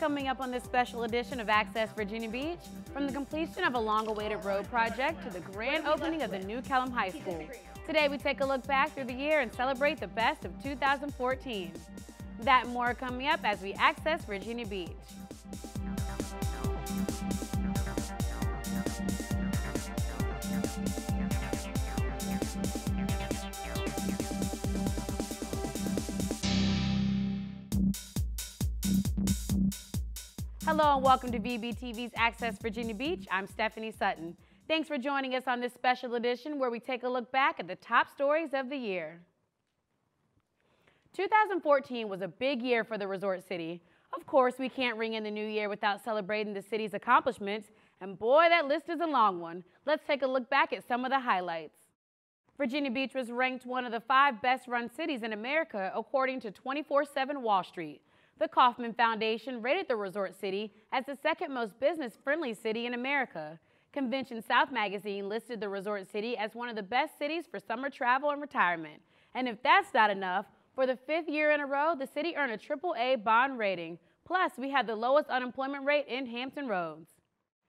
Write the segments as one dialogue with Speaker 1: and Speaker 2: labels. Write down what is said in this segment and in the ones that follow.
Speaker 1: coming up on this special edition of Access Virginia Beach, from the completion of a long-awaited road project to the grand opening of the new Kellam High School. Today we take a look back through the year and celebrate the best of 2014. That and more coming up as we access Virginia Beach. Hello and welcome to VBTV's Access Virginia Beach. I'm Stephanie Sutton. Thanks for joining us on this special edition where we take a look back at the top stories of the year. 2014 was a big year for the resort city. Of course, we can't ring in the new year without celebrating the city's accomplishments, and boy, that list is a long one. Let's take a look back at some of the highlights. Virginia Beach was ranked one of the 5 best-run cities in America according to 24/7 Wall Street. The Kauffman Foundation rated the resort city as the second most business-friendly city in America. Convention South magazine listed the resort city as one of the best cities for summer travel and retirement. And if that's not enough, for the 5th year in a row, the city earned a AAA bond rating. Plus, we had the lowest unemployment rate in Hampton Roads.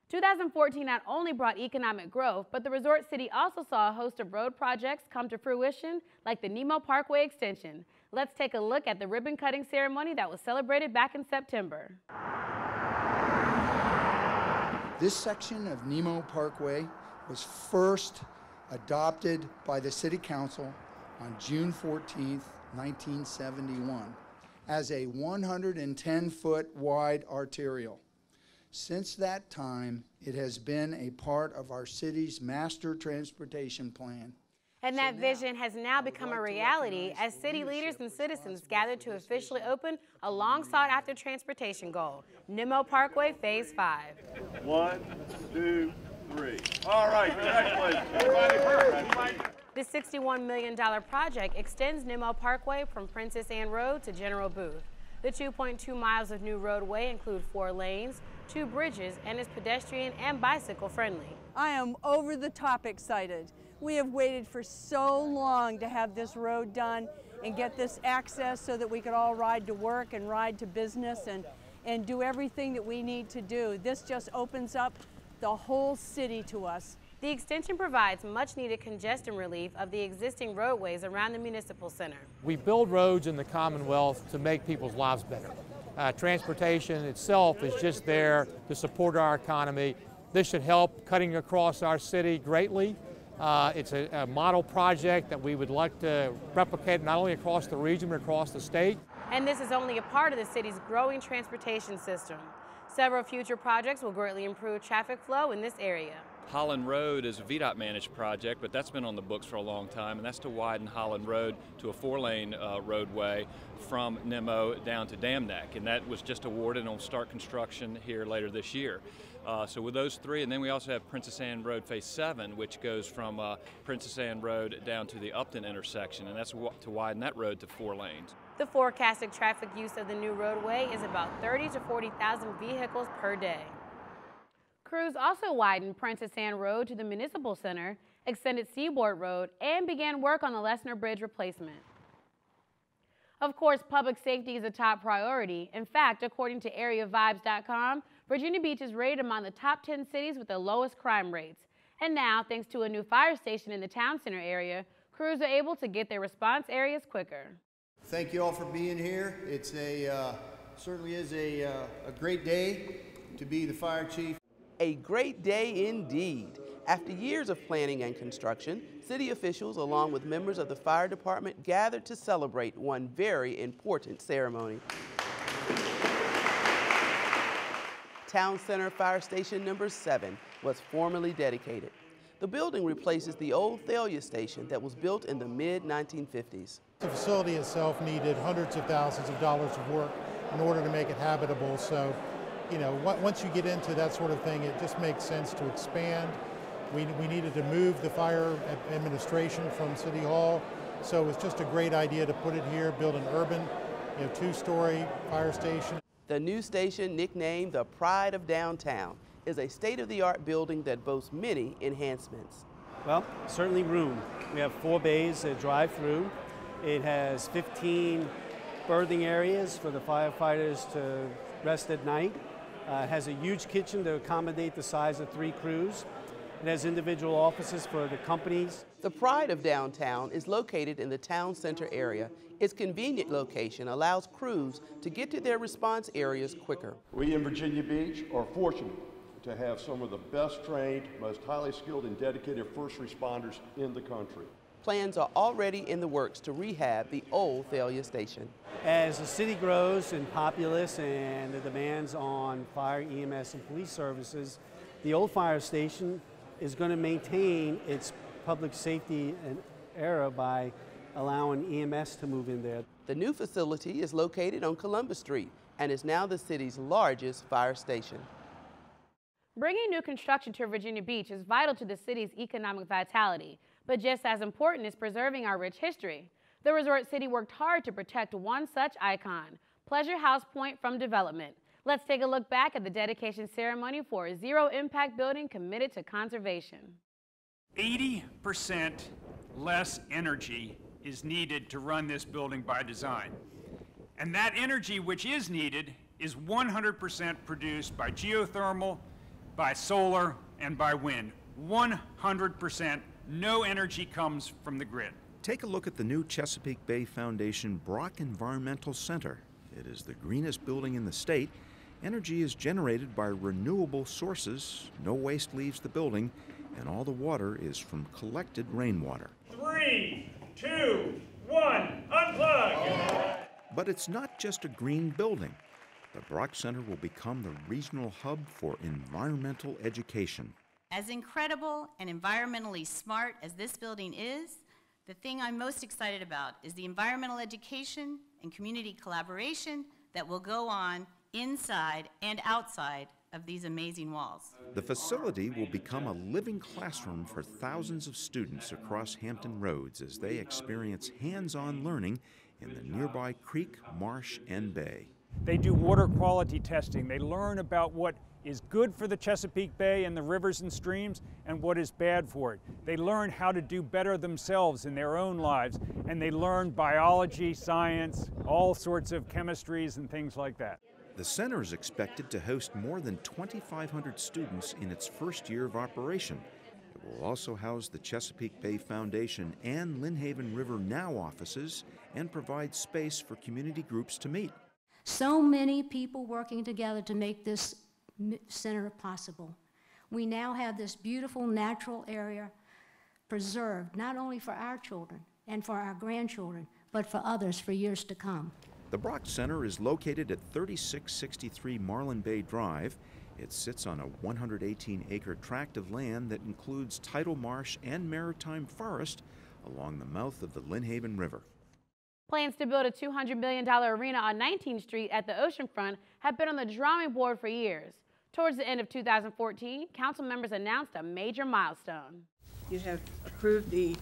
Speaker 1: 2014 not only brought economic growth, but the resort city also saw a host of road projects come to fruition, like the Nimmo Parkway extension. Let's take a look at the ribbon-cutting ceremony that was celebrated back in September.
Speaker 2: This section of Nimmo Parkway was first adopted by the City Council on June 14th, 1971, as a 110-foot wide arterial. Since that time, it has been a part of our city's master transportation plan.
Speaker 1: And that vision has now become a reality as city leaders and citizens gather to officially open a long sought after transportation goal, Nimmo Parkway Phase 5.
Speaker 3: 1, 2, 3. All right, congratulations. Everybody.
Speaker 1: This $61 million project extends Nimmo Parkway from Princess Anne Road to General Booth. The 2.2 miles of new roadway include 4 lanes, 2 bridges, and is pedestrian and bicycle friendly.
Speaker 4: I am over the top excited. We have waited for so long to have this road done and get this access so that we could all ride to work and ride to business and do everything that we need to do. This just opens up the whole city to us.
Speaker 1: The extension provides much-needed congestion relief of the existing roadways around the municipal center.
Speaker 5: We build roads in the Commonwealth to make people's lives better. Transportation itself is just there to support our economy. This should help cutting across our city greatly. It's a model project that we would like to replicate not only across the region but across the state.
Speaker 1: And this is only a part of the city's growing transportation system. Several future projects will greatly improve traffic flow in this area.
Speaker 6: Holland Road is a VDOT managed project, but that's been on the books for a long time, and that's to widen Holland Road to a 4-lane roadway from Nimmo down to Dam Neck, and that was just awarded and will start construction here later this year. So with those 3, and then we also have Princess Anne Road Phase 7, which goes from Princess Anne Road down to the Upton intersection, and that's to widen that road to 4 lanes.
Speaker 1: The forecasted traffic use of the new roadway is about 30,000 to 40,000 vehicles per day. Crews also widened Princess Anne Road to the Municipal Center, extended Seaboard Road, and began work on the Lesnar Bridge replacement. Of course, public safety is a top priority. In fact, according to AreaVibes.com, Virginia Beach is rated among the top 10 cities with the lowest crime rates. And now, thanks to a new fire station in the town center area, crews are able to get their response areas quicker.
Speaker 7: Thank you all for being here. It's certainly is a great day to be the fire chief.
Speaker 8: A great day indeed. After years of planning and construction, city officials along with members of the fire department gathered to celebrate one very important ceremony. Town Center Fire Station number 7 was formally dedicated. The building replaces the old Thalia station that was built in the mid-1950s.
Speaker 9: The facility itself needed hundreds of thousands of dollars of work in order to make it habitable. So, you know, once you get into that sort of thing, it just makes sense to expand. We needed to move the fire administration from City Hall, so it was just a great idea to put it here, build an urban, 2-story fire station.
Speaker 8: The new station, nicknamed the Pride of Downtown, is a state-of-the-art building that boasts many enhancements.
Speaker 10: Well, certainly room. We have 4 bays that drive through. It has 15 berthing areas for the firefighters to rest at night. It has a huge kitchen to accommodate the size of 3 crews. It has individual offices for the companies.
Speaker 8: The pride of downtown is located in the town center area. Its convenient location allows crews to get to their response areas quicker.
Speaker 3: We in Virginia Beach are fortunate to have some of the best trained, most highly skilled and dedicated first responders in the country.
Speaker 8: Plans are already in the works to rehab the old Thalia station.
Speaker 10: As the city grows in populace and the demands on fire, EMS, and police services, the old fire station is going to maintain its public safety era by allowing EMS to move in there.
Speaker 8: The new facility is located on Columbus Street and is now the city's largest fire station.
Speaker 1: Bringing new construction to Virginia Beach is vital to the city's economic vitality, but just as important is preserving our rich history. The resort city worked hard to protect one such icon, Pleasure House Point, from development. Let's take a look back at the dedication ceremony for a zero-impact building committed to conservation.
Speaker 11: 80% less energy is needed to run this building by design. And that energy which is needed is 100% produced by geothermal, by solar, and by wind. 100%, no energy comes from the grid.
Speaker 12: Take a look at the new Chesapeake Bay Foundation Brock Environmental Center. It is the greenest building in the state. Energy is generated by renewable sources, no waste leaves the building, and all the water is from collected rainwater.
Speaker 11: 3, 2, 1, unplug!
Speaker 12: But it's not just a green building. The Brock Center will become the regional hub for environmental education.
Speaker 13: As incredible and environmentally smart as this building is, the thing I'm most excited about is the environmental education and community collaboration that will go on inside and outside of these amazing walls.
Speaker 12: The facility will become a living classroom for thousands of students across Hampton Roads as they experience hands-on learning in the nearby creek, marsh, and bay.
Speaker 11: They do water quality testing. They learn about what is good for the Chesapeake Bay and the rivers and streams and what is bad for it. They learn how to do better themselves in their own lives, and they learn biology, science, all sorts of chemistries and things like that.
Speaker 12: The center is expected to host more than 2,500 students in its first year of operation. It will also house the Chesapeake Bay Foundation and Lynnhaven River Now offices and provide space for community groups to meet.
Speaker 14: So many people working together to make this center possible. We now have this beautiful natural area preserved, not only for our children and for our grandchildren, but for others for years to come.
Speaker 12: The Brock Center is located at 3663 Marlin Bay Drive. It sits on a 118-acre tract of land that includes tidal marsh and maritime forest along the mouth of the Lynnhaven River.
Speaker 1: Plans to build a $200 million arena on 19th Street at the oceanfront have been on the drawing board for years. Towards the end of 2014, council members announced a major milestone.
Speaker 4: You have approved the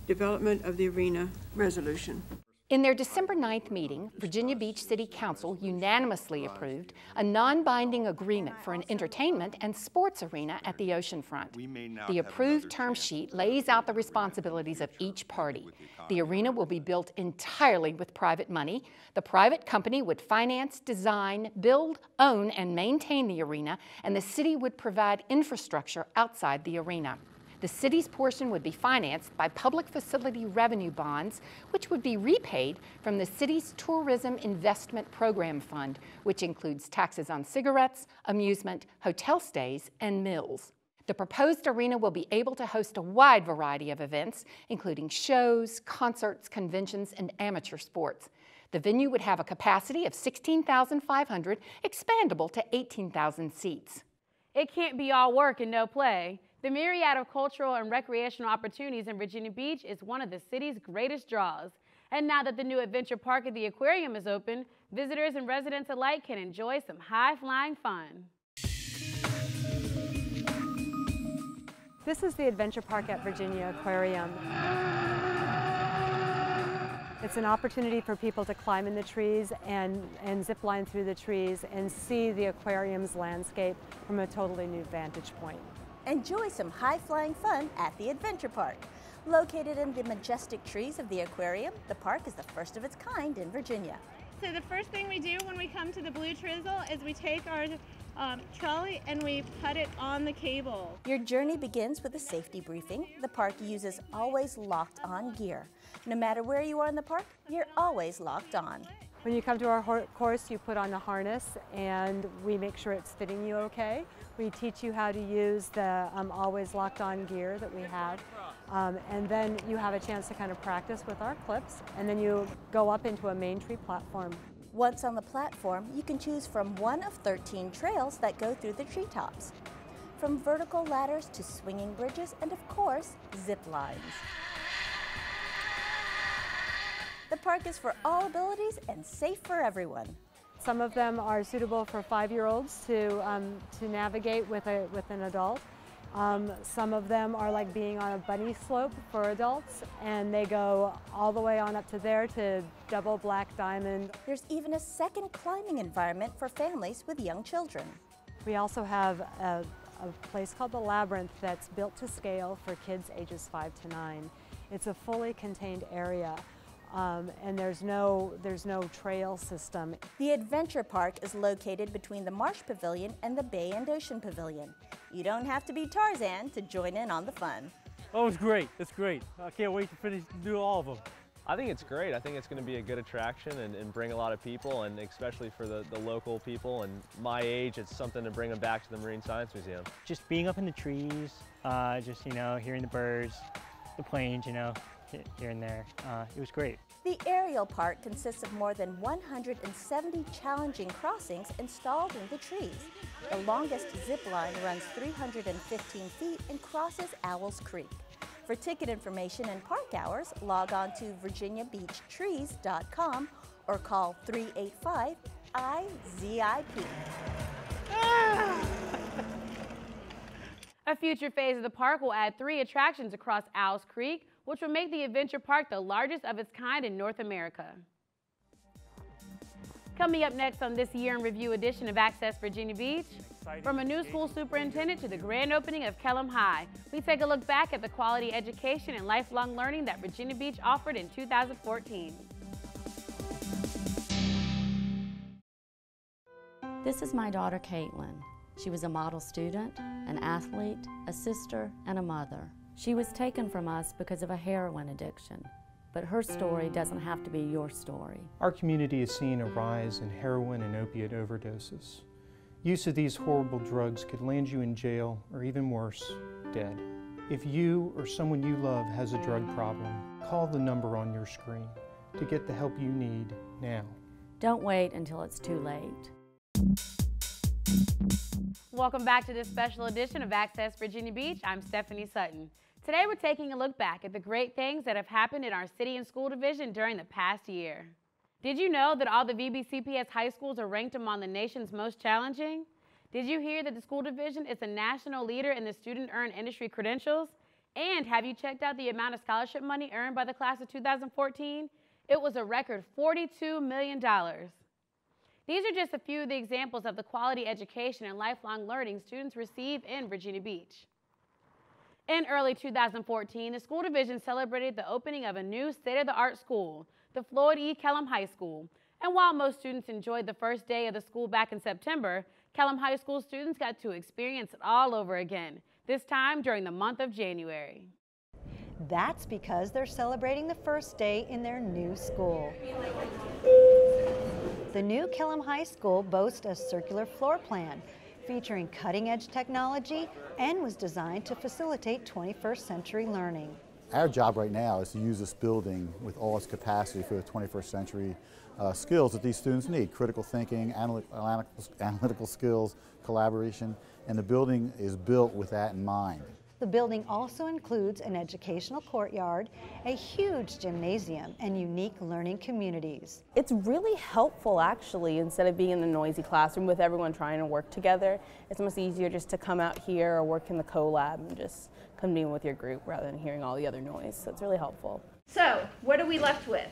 Speaker 4: development of the arena resolution.
Speaker 15: In their December 9th meeting, Virginia Beach City Council unanimously approved a non-binding agreement for an entertainment and sports arena at the oceanfront. The approved term sheet lays out the responsibilities of each party. The arena will be built entirely with private money. The private company would finance, design, build, own, and maintain the arena, and the city would provide infrastructure outside the arena. The city's portion would be financed by public facility revenue bonds, which would be repaid from the city's Tourism Investment Program Fund, which includes taxes on cigarettes, amusement, hotel stays, and meals. The proposed arena will be able to host a wide variety of events, including shows, concerts, conventions, and amateur sports. The venue would have a capacity of 16,500, expandable to 18,000 seats.
Speaker 1: It can't be all work and no play. The myriad of cultural and recreational opportunities in Virginia Beach is one of the city's greatest draws. And now that the new adventure park at the Aquarium is open, visitors and residents alike can enjoy some high-flying fun.
Speaker 4: This is the adventure park at Virginia Aquarium. It's an opportunity for people to climb in the trees and zip line through the trees and see the aquarium's landscape from a totally new vantage point.
Speaker 16: Enjoy some high-flying fun at the Adventure Park. Located in the majestic trees of the aquarium, the park is the first of its kind in Virginia.
Speaker 17: So the first thing we do when we come to the Blue Trizzle is we take our trolley and we put it on the cable.
Speaker 16: Your journey begins with a safety briefing. The park uses always locked on gear. No matter where you are in the park, you're always locked on.
Speaker 4: When you come to our course, you put on the harness and we make sure it's fitting you okay. We teach you how to use the always locked on gear that we have. And then you have a chance to kind of practice with our clips, and then you go up into a main tree platform.
Speaker 16: Once on the platform, you can choose from one of 13 trails that go through the treetops. From vertical ladders to swinging bridges and, of course, zip lines. The park is for all abilities and safe for everyone.
Speaker 4: Some of them are suitable for 5-year-olds to navigate with an adult. Some of them are like being on a bunny slope for adults, and they go all the way on up to there to double black diamond.
Speaker 16: There's even a second climbing environment for families with young children.
Speaker 4: We also have a place called the Labyrinth that's built to scale for kids ages 5 to 9. It's a fully contained area. And there's no trail system.
Speaker 16: The Adventure Park is located between the Marsh Pavilion and the Bay and Ocean Pavilion. You don't have to be Tarzan to join in on the fun.
Speaker 18: Oh, it's great. It's great. I can't wait to do all of them.
Speaker 19: I think it's great. I think it's going to be a good attraction and bring a lot of people, and especially for the local people and my age, it's something to bring them back to the Marine Science Museum.
Speaker 18: Just being up in the trees, just, hearing the birds, the planes, here and there. It was great.
Speaker 16: The aerial park consists of more than 170 challenging crossings installed in the trees. The longest zip line runs 315 feet and crosses Owls Creek. For ticket information and park hours, log on to virginiabeachtrees.com or call 385-IZIP.
Speaker 1: A future phase of the park will add 3 attractions across Owls Creek, which will make the Adventure Park the largest of its kind in North America. Coming up next on this Year in Review edition of Access Virginia Beach, from a new school superintendent to the grand opening of Kellam High, we take a look back at the quality education and lifelong learning that Virginia Beach offered in 2014.
Speaker 20: This is my daughter, Caitlin. She was a model student, an athlete, a sister, and a mother. She was taken from us because of a heroin addiction, but her story doesn't have to be your story.
Speaker 21: Our community is seeing a rise in heroin and opiate overdoses. Use of these horrible drugs could land you in jail, or even worse, dead. If you or someone you love has a drug problem, call the number on your screen to get the help you need now.
Speaker 20: Don't wait until it's too late.
Speaker 1: Welcome back to this special edition of Access Virginia Beach. I'm Stephanie Sutton. Today we're taking a look back at the great things that have happened in our city and school division during the past year. Did you know that all the VBCPS high schools are ranked among the nation's most challenging? Did you hear that the school division is a national leader in the student-earned industry credentials? And have you checked out the amount of scholarship money earned by the class of 2014? It was a record $42 million. These are just a few of the examples of the quality education and lifelong learning students receive in Virginia Beach. In early 2014, the school division celebrated the opening of a new state-of-the-art school, the Floyd E. Kellam High School. And while most students enjoyed the first day of the school back in September, Kellam High School students got to experience it all over again, this time during the month of January.
Speaker 22: That's because they're celebrating the first day in their new school. The new Kellam High School boasts a circular floor plan featuring cutting-edge technology and was designed to facilitate 21st century learning.
Speaker 23: Our job right now is to use this building with all its capacity for the 21st century skills that these students need: critical thinking, analytical skills, collaboration, and the building is built with that in mind.
Speaker 22: The building also includes an educational courtyard, a huge gymnasium, and unique learning communities.
Speaker 24: It's really helpful, actually, instead of being in the noisy classroom with everyone trying to work together. It's much easier just to come out here or work in the co-lab and just convene with your group rather than hearing all the other noise. So it's really helpful.
Speaker 25: So, what are we left with?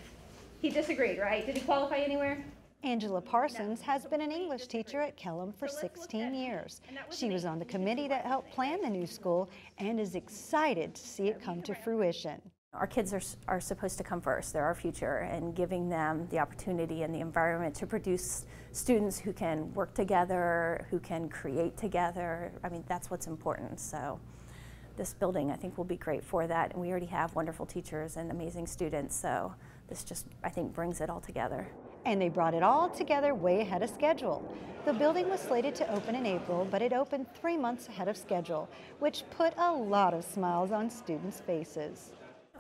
Speaker 25: He disagreed, right? Did he qualify anywhere?
Speaker 22: Angela Parsons has been an English teacher at Kellam for 16 years. She was on the committee that helped plan the new school and is excited to see it come to fruition.
Speaker 2: Our kids are supposed to come first. They're our future, and giving them the opportunity and the environment to produce students who can work together, who can create together. I mean, that's what's important. So this building, I think, will be great for that. And we already have wonderful teachers and amazing students. So this just, I think, brings it all together.
Speaker 22: And they brought it all together way ahead of schedule. The building was slated to open in April, but it opened 3 months ahead of schedule, which put a lot of smiles on students' faces.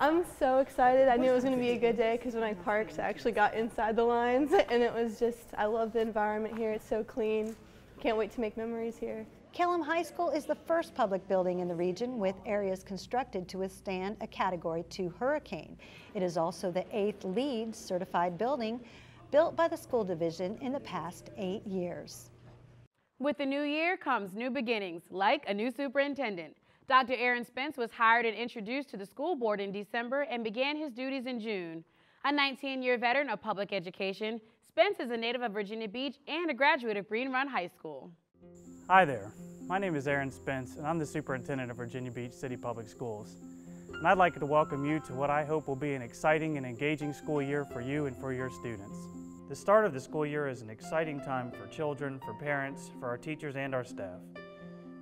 Speaker 5: I'm so excited. I knew it was going to be a good day because when I parked, I actually got inside the lines, and it was just, I love the environment here. It's so clean. Can't wait to make memories here.
Speaker 22: Kellam High School is the first public building in the region with areas constructed to withstand a Category 2 hurricane. It is also the 8th LEED certified building built by the school division in the past 8 years.
Speaker 1: With the new year comes new beginnings, like a new superintendent. Dr. Aaron Spence was hired and introduced to the school board in December and began his duties in June. A 19-year veteran of public education, Spence is a native of Virginia Beach and a graduate of Green Run High School.
Speaker 6: Hi there, my name is Aaron Spence and I'm the superintendent of Virginia Beach City Public Schools. And I'd like to welcome you to what I hope will be an exciting and engaging school year for you and for your students. The start of the school year is an exciting time for children, for parents, for our teachers and our staff.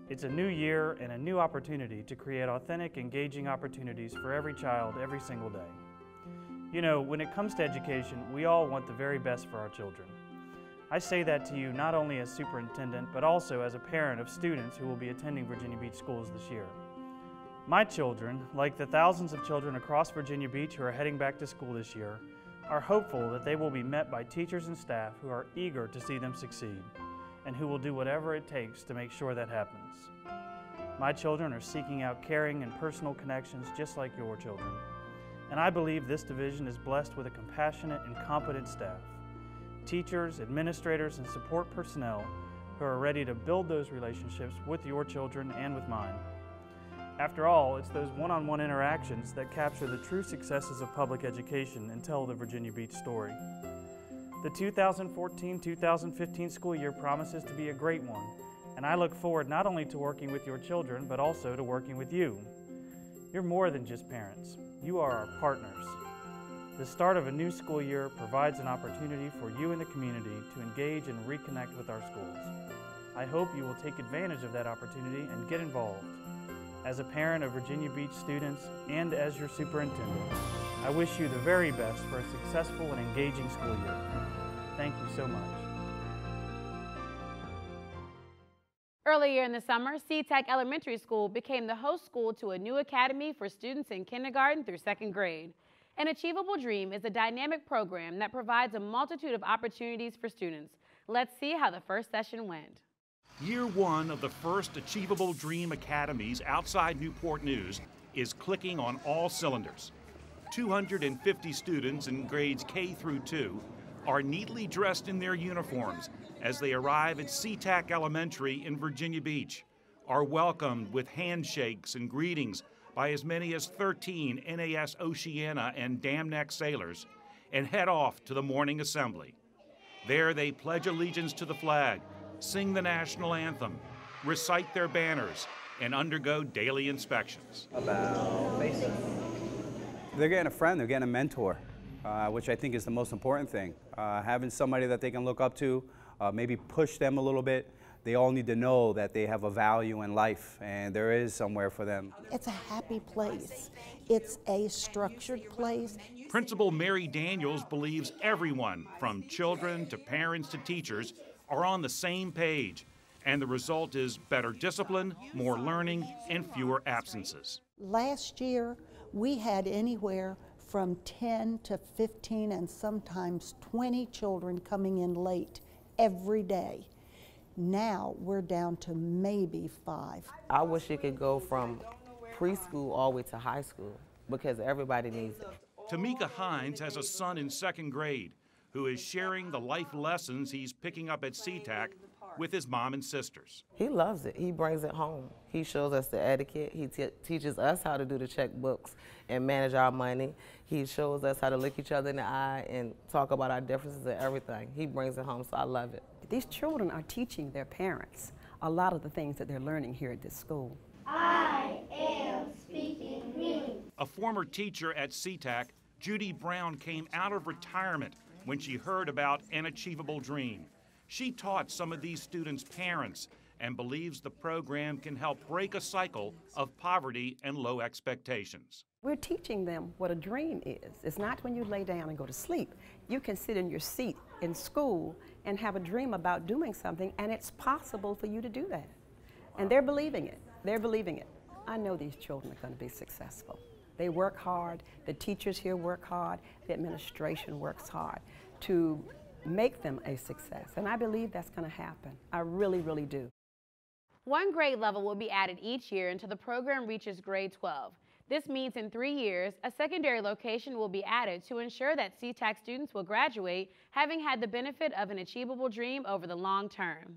Speaker 6: It's a new year and a new opportunity to create authentic, engaging opportunities for every child every single day. You know, when it comes to education, we all want the very best for our children. I say that to you not only as superintendent, but also as a parent of students who will be attending Virginia Beach schools this year. My children, like the thousands of children across Virginia Beach who are heading back to school this year, are hopeful that they will be met by teachers and staff who are eager to see them succeed, and who will do whatever it takes to make sure that happens. My children are seeking out caring and personal connections just like your children. And I believe this division is blessed with a compassionate and competent staff. Teachers, administrators, and support personnel who are ready to build those relationships with your children and with mine. After all, it's those one-on-one interactions that capture the true successes of public education and tell the Virginia Beach story. The 2014-2015 school year promises to be a great one, and I look forward not only to working with your children, but also to working with you. You're more than just parents. You are our partners. The start of a new school year provides an opportunity for you and the community to engage and reconnect with our schools. I hope you will take advantage of that opportunity and get involved. As a parent of Virginia Beach students and as your superintendent, I wish you the very best for a successful and engaging school year. Thank you so much.
Speaker 1: Earlier in the summer, Seatack Elementary School became the host school to a new academy for students in kindergarten through 2nd grade. An Achievable Dream is a dynamic program that provides a multitude of opportunities for students. Let's see how the first session went.
Speaker 7: Year 1 of the first Achievable Dream Academies outside Newport News is clicking on all cylinders. 250 students in grades K through 2 are neatly dressed in their uniforms as they arrive at Seatack Elementary in Virginia Beach, are welcomed with handshakes and greetings by as many as 13 NAS Oceana and Dam Neck sailors, and head off to the morning assembly. There they pledge allegiance to the flag, sing the national anthem, recite their banners, and undergo daily inspections.
Speaker 9: They're getting a friend, they're getting a mentor, which I think is the most important thing. Having somebody that they can look up to, maybe push them a little bit. They all need to know that they have a value in life and there is somewhere for them.
Speaker 26: It's a happy place. It's a structured place.
Speaker 7: Principal Mary Daniels believes everyone, from children to parents to teachers, are on the same page, and the result is better discipline, more learning, and fewer absences.
Speaker 26: Last year, we had anywhere from 10 to 15 and sometimes 20 children coming in late every day. Now we're down to maybe 5.
Speaker 27: I wish it could go from preschool all the way to high school because everybody needs it.
Speaker 7: Tamika Hines has a son in 2nd grade who is sharing the life lessons he's picking up at Seatack with his mom and sisters.
Speaker 27: He loves it. He brings it home. He shows us the etiquette. He teaches us how to do the checkbooks and manage our money. He shows us how to look each other in the eye and talk about our differences and everything. He brings it home, so I love it.
Speaker 28: These children are teaching their parents a lot of the things that they're learning here at this school.
Speaker 29: I am speaking green.
Speaker 7: A A former teacher at Seatack, Judy Brown came out of retirement when she heard about an Achievable Dream. She taught some of these students' parents and believes the program can help break a cycle of poverty and low expectations.
Speaker 28: We're teaching them what a dream is. It's not when you lay down and go to sleep. You can sit in your seat in school and have a dream about doing something, and it's possible for you to do that. And they're believing it. They're believing it. I know these children are going to be successful. They work hard. The teachers here work hard. The administration works hard to make them a success. And I believe that's going to happen. I really, really do.
Speaker 1: One grade level will be added each year until the program reaches grade 12. This means in 3 years, a secondary location will be added to ensure that Seatack students will graduate having had the benefit of an achievable dream over the long term.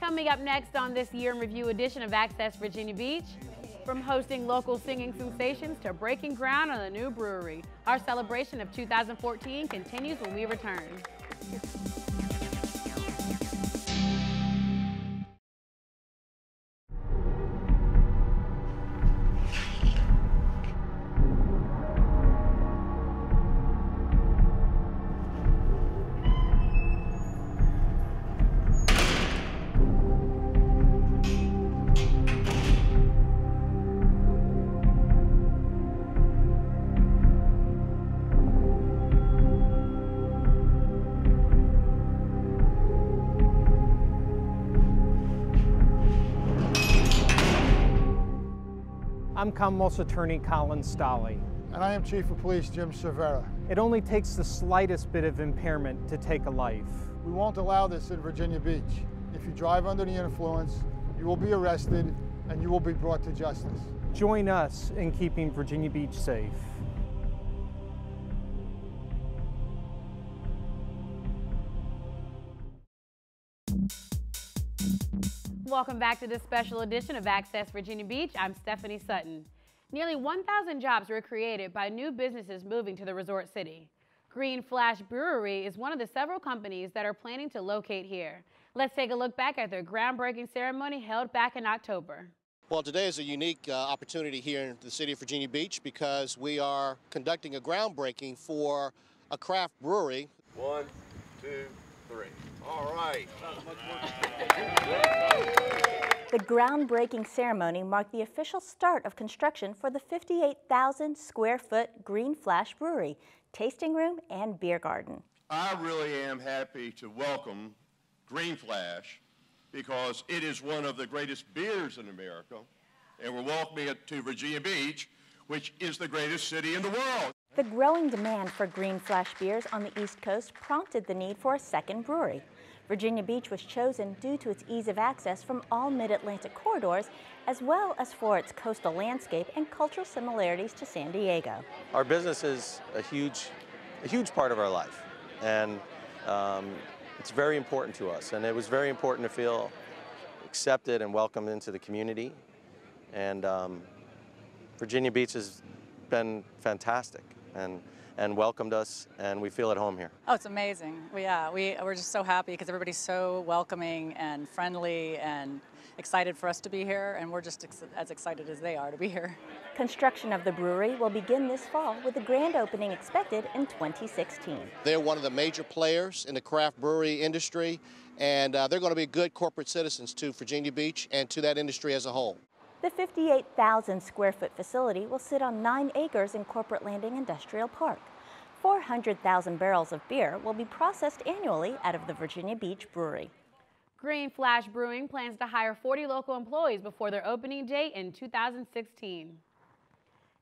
Speaker 1: Coming up next on this Year in Review edition of Access Virginia Beach, from hosting local singing sensations to breaking ground on a new brewery, our celebration of 2014 continues when we return.
Speaker 21: I'm Commonwealth's Attorney Colin Stolley.
Speaker 3: And I am Chief of Police Jim Cervera.
Speaker 21: It only takes the slightest bit of impairment to take a life.
Speaker 3: We won't allow this in Virginia Beach. If you drive under the influence, you will be arrested and you will be brought to justice.
Speaker 21: Join us in keeping Virginia Beach safe.
Speaker 1: Welcome back to this special edition of Access Virginia Beach. I'm Stephanie Sutton. Nearly 1,000 jobs were created by new businesses moving to the resort city. Green Flash Brewery is one of the several companies that are planning to locate here. Let's take a look back at their groundbreaking ceremony held back in October.
Speaker 8: Well, today is a unique opportunity here in the city of Virginia Beach because we are conducting a groundbreaking for a craft brewery.
Speaker 10: 1, 2, 3. All right.
Speaker 16: The groundbreaking ceremony marked the official start of construction for the 58,000 square foot Green Flash Brewery, tasting room and beer garden.
Speaker 10: I really am happy to welcome Green Flash because it is one of the greatest beers in America, and we're welcoming it to Virginia Beach, which is the greatest city in the world.
Speaker 16: The growing demand for Green Flash beers on the East Coast prompted the need for a second brewery. Virginia Beach was chosen due to its ease of access from all mid-Atlantic corridors, as well as for its coastal landscape and cultural similarities to San Diego.
Speaker 11: Our business is a huge part of our life, and it's very important to us. And it was very important to feel accepted and welcomed into the community. And Virginia Beach has been fantastic and welcomed us, and we feel at home here.
Speaker 12: Oh, it's amazing. We're just so happy because everybody's so welcoming and friendly and excited for us to be here, and we're just as excited as they are to be here.
Speaker 16: Construction of the brewery will begin this fall with the grand opening expected in 2016.
Speaker 8: They're one of the major players in the craft brewery industry, and they're going to be good corporate citizens to Virginia Beach and to that industry as a whole.
Speaker 16: The 58,000 square foot facility will sit on 9 acres in Corporate Landing Industrial Park. 400,000 barrels of beer will be processed annually out of the Virginia Beach Brewery.
Speaker 1: Green Flash Brewing plans to hire 40 local employees before their opening date in 2016.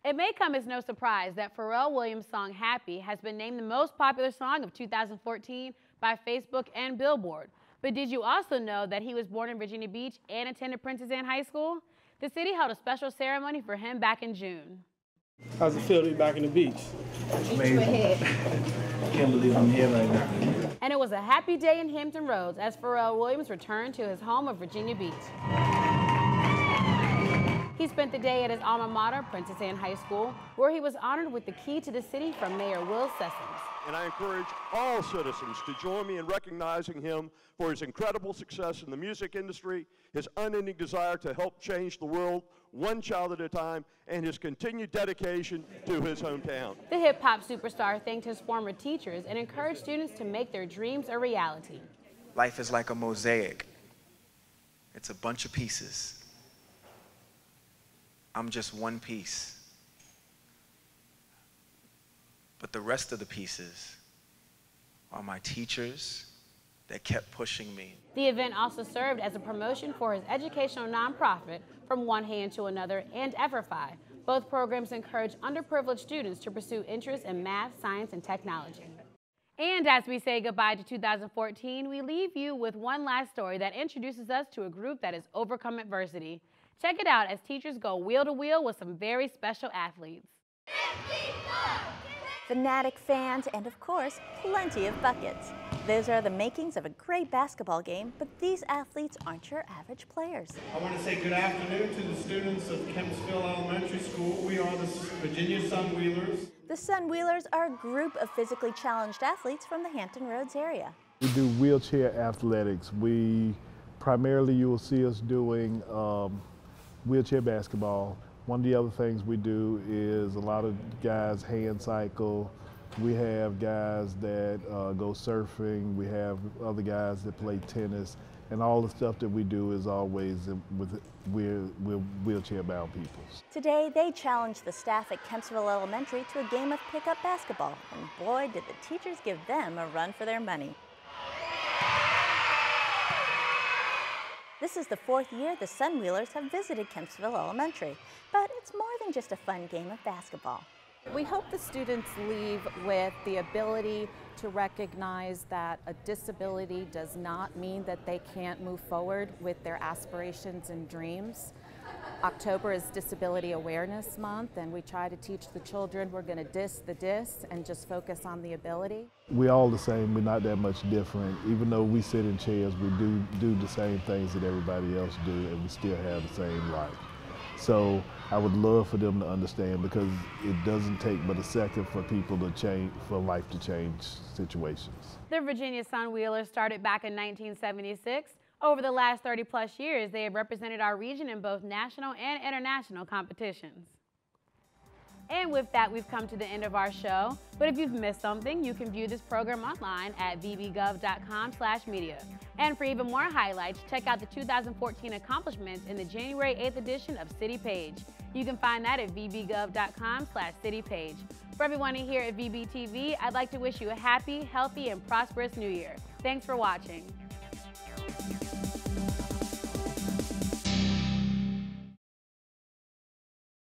Speaker 1: It may come as no surprise that Pharrell Williams' song Happy has been named the most popular song of 2014 by Facebook and Billboard. But did you also know that he was born in Virginia Beach and attended Princess Anne High School? The city held a special ceremony for him back in June.
Speaker 13: How's it feel to be back in the beach? Amazing. I can't believe I'm here right now.
Speaker 1: And it was a happy day in Hampton Roads as Pharrell Williams returned to his home of Virginia Beach. He spent the day at his alma mater, Princess Anne High School, where he was honored with the key to the city from Mayor Will Sessoms.
Speaker 10: And I encourage all citizens to join me in recognizing him for his incredible success in the music industry, his unending desire to help change the world one child at a time, and his continued dedication to his hometown.
Speaker 1: The hip-hop superstar thanked his former teachers and encouraged students to make their dreams a reality.
Speaker 4: Life is like a mosaic. It's a bunch of pieces. I'm just one piece. But the rest of the pieces are my teachers that kept pushing me.
Speaker 1: The event also served as a promotion for his educational nonprofit, From One Hand to Another, and EverFi. Both programs encourage underprivileged students to pursue interests in math, science, and technology. And as we say goodbye to 2014, we leave you with one last story that introduces us to a group that has overcome adversity. Check it out as teachers go wheel to wheel with some very special athletes.
Speaker 16: Fanatic fans, and of course, plenty of buckets. Those are the makings of a great basketball game, but these athletes aren't your average players.
Speaker 13: I want to say good afternoon to the students of Kempsville Elementary School. We are the Virginia Sunwheelers.
Speaker 16: The Sunwheelers are a group of physically challenged athletes from the Hampton Roads area.
Speaker 14: We do wheelchair athletics. We primarily, you will see us doing wheelchair basketball. One of the other things we do is a lot of guys hand cycle. We have guys that go surfing. We have other guys that play tennis. And all the stuff that we do is always with wheelchair-bound people.
Speaker 16: Today, they challenged the staff at Kempsville Elementary to a game of pickup basketball. And boy, did the teachers give them a run for their money. This is the 4th year the Sunwheelers have visited Kempsville Elementary, but it's more than just a fun game of basketball.
Speaker 15: We hope the students leave with the ability to recognize that a disability does not mean that they can't move forward with their aspirations and dreams. October is Disability Awareness Month, and we try to teach the children we're going to diss the dis and just focus on the ability.
Speaker 14: We're all the same. We're not that much different. Even though we sit in chairs, we do the same things that everybody else do, and we still have the same life. So I would love for them to understand, because it doesn't take but a second for people to change, for life to change situations.
Speaker 1: The Virginia Sunwheelers started back in 1976. Over the last 30-plus years, they have represented our region in both national and international competitions. And with that, we've come to the end of our show. But if you've missed something, you can view this program online at vbgov.com/media. And for even more highlights, check out the 2014 accomplishments in the January 8th edition of City Page. You can find that at vbgov.com/citypage. For everyone here at VBTV, I'd like to wish you a happy, healthy, and prosperous new year. Thanks for watching.